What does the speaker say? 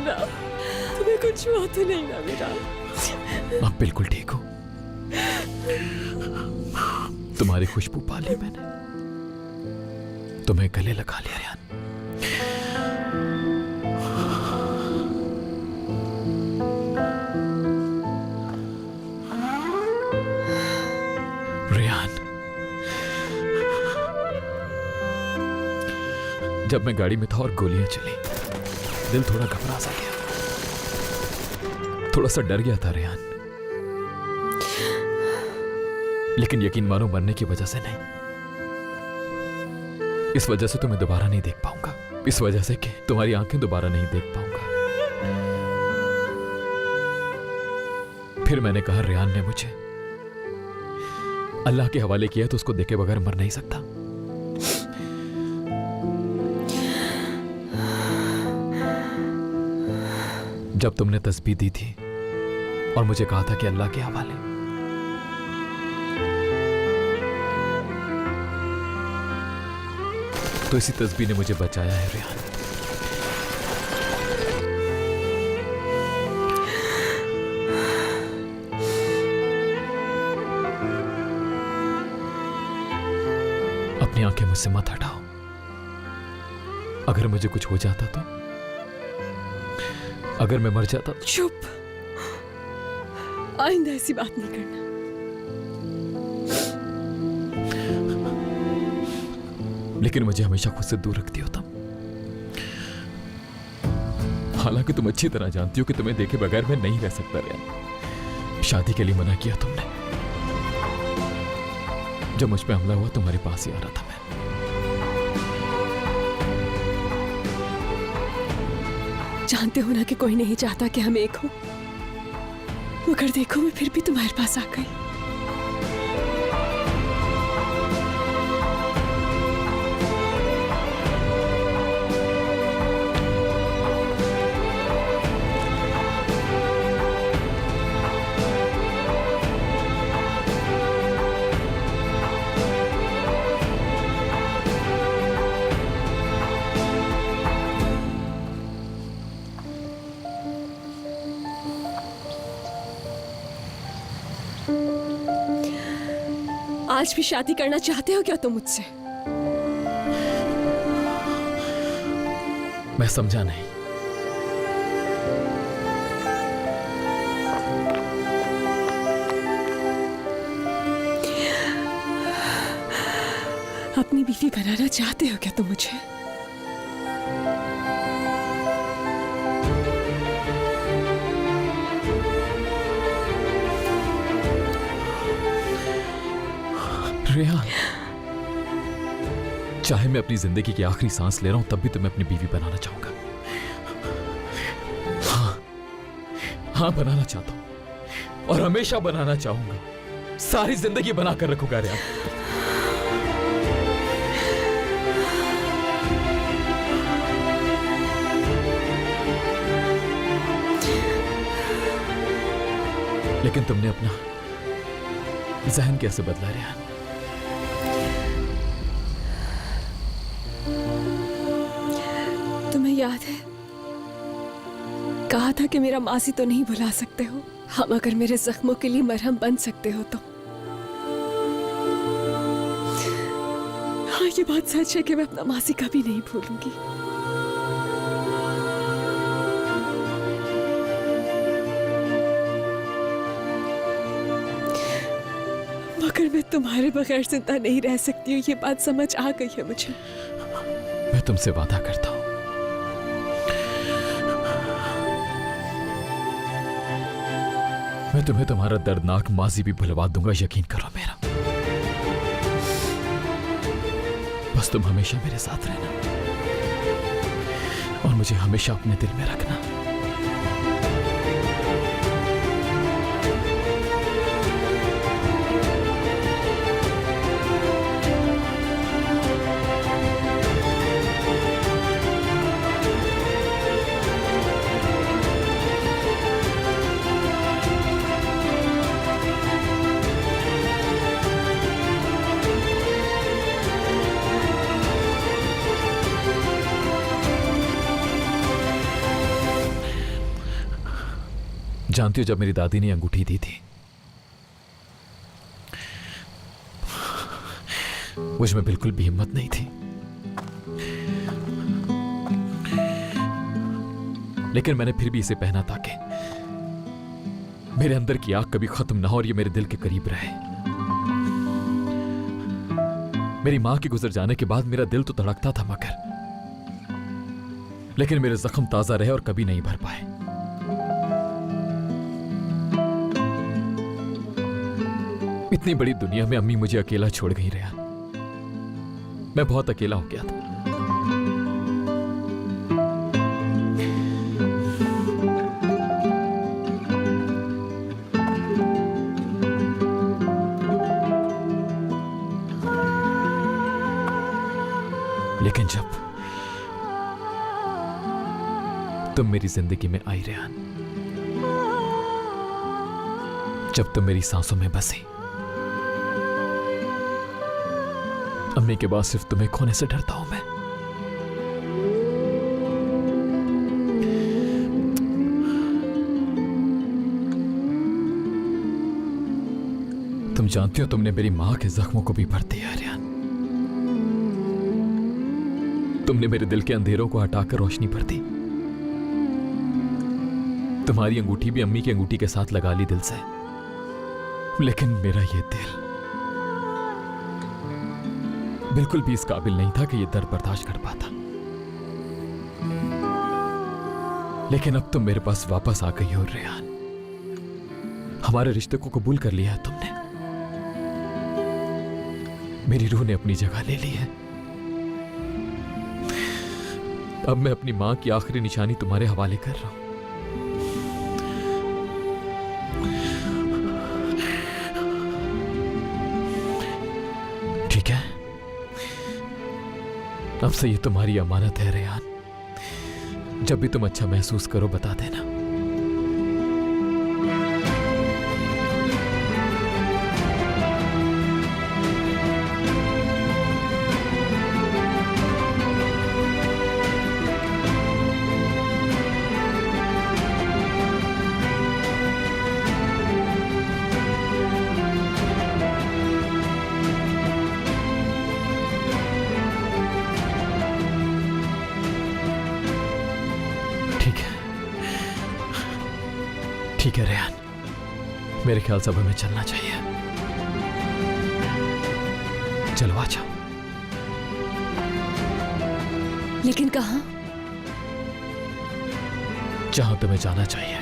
ना, तुम्हें कुछ हुआ तो नहीं ना मेरा? आप बिल्कुल ठीक हो। तुम्हारी खुशबू पा ली मैंने, तुम्हें गले लगा लिया रेहान। रेहान, जब मैं गाड़ी में था और गोलियां चली, दिल थोड़ा घबरा सा गया, थोड़ा सा डर गया था रेहान। लेकिन यकीन मानो मरने की वजह से नहीं, इस वजह से तुम्हें दोबारा नहीं देख पाऊंगा, इस वजह से कि तुम्हारी आंखें दोबारा नहीं देख पाऊंगा। फिर मैंने कहा रेहान ने मुझे अल्लाह के हवाले किया तो उसको देखे बगैर मर नहीं सकता। जब तुमने तस्बीह दी थी और मुझे कहा था कि अल्लाह के हवाले, तो इसी तस्बीह ने मुझे बचाया है रेहान। अपनी आंखें मुझसे मत हटाओ, अगर मुझे कुछ हो जाता तो, अगर मैं मर जाता तो। चुप, आइंदा ऐसी बात नहीं करना। लेकिन मुझे हमेशा खुद से दूर रखती हो तुम। हालांकि तुम अच्छी तरह जानती हो कि तुम्हें देखे बगैर मैं नहीं रह सकता रेहान। शादी के लिए मना किया तुमने, जब मुझ पे हमला हुआ तुम्हारे पास ही आ रहा था मैं। जानते हो ना कि कोई नहीं चाहता कि हम एक हो, मगर देखो मैं फिर भी तुम्हारे पास आ गई। आज भी शादी करना चाहते हो क्या तुम मुझसे? मैं समझा नहीं। अपनी बीवी बनाना चाहते हो क्या तुम मुझे? रेहान, चाहे मैं अपनी जिंदगी की आखिरी सांस ले रहा हूं तब भी तुम्हें अपनी बीवी बनाना चाहूंगा। हाँ, बनाना चाहता हूं और हमेशा बनाना चाहूंगा, सारी जिंदगी बनाकर रखूंगा रेहान। लेकिन तुमने अपना जहन कैसे बदला रेहान? तुम्हें याद है, कहा था कि मेरा मासी तो नहीं भुला सकते हो, हम अगर मेरे जख्मों के लिए मरहम बन सकते हो तो। हाँ, ये बात सच है कि मैं अपना मासी कभी नहीं भूलूंगी। मगर मैं तुम्हारे बगैर जिंदा नहीं रह सकती हूँ, ये बात समझ आ गई है मुझे। मैं तुमसे वादा करता हूं, मैं तुम्हें तुम्हारा दर्दनाक माजी भी भुलवा दूंगा, यकीन करो मेरा। बस तुम हमेशा मेरे साथ रहना और मुझे हमेशा अपने दिल में रखना। जानती हो, जब मेरी दादी ने अंगूठी दी थी, मुझ में बिल्कुल भी हिम्मत नहीं थी, लेकिन मैंने फिर भी इसे पहना ताकि मेरे अंदर की आग कभी खत्म ना हो और ये मेरे दिल के करीब रहे। मेरी मां के गुजर जाने के बाद मेरा दिल तो धड़कता था, लेकिन मेरे जख्म ताजा रहे और कभी नहीं भर पाए। इतनी बड़ी दुनिया में अम्मी मुझे अकेला छोड़ गई रेहान। मैं बहुत अकेला हो गया था। लेकिन जब तुम मेरी जिंदगी में आई रेहान, जब तुम मेरी सांसों में बसी, अम्मी के बाद सिर्फ तुम्हें खोने से डरता हूं मैं। तुम जानती हो, तुमने मेरी मां के जख्मों को भी भर दिया रेहान। तुमने मेरे दिल के अंधेरों को हटाकर रोशनी भर दी। तुम्हारी अंगूठी भी अम्मी की अंगूठी के साथ लगा ली दिल से, लेकिन मेरा ये दिल बिल्कुल भी इस काबिल नहीं था कि ये दर्द बर्दाश्त कर पाता। लेकिन अब तुम मेरे पास वापस आ गई हो रेहान। हमारे रिश्ते को कबूल कर लिया है तुमने। मेरी रूह ने अपनी जगह ले ली है। अब मैं अपनी मां की आखिरी निशानी तुम्हारे हवाले कर रहा हूं। ठीक है, अब से ये तुम्हारी अमानत है रेहान। जब भी तुम अच्छा महसूस करो बता देना। ठीक है रेहान, मेरे ख्याल से अब हमें चलना चाहिए। चलो आ जाओ। लेकिन कहां? जहां तुम्हें जाना चाहिए।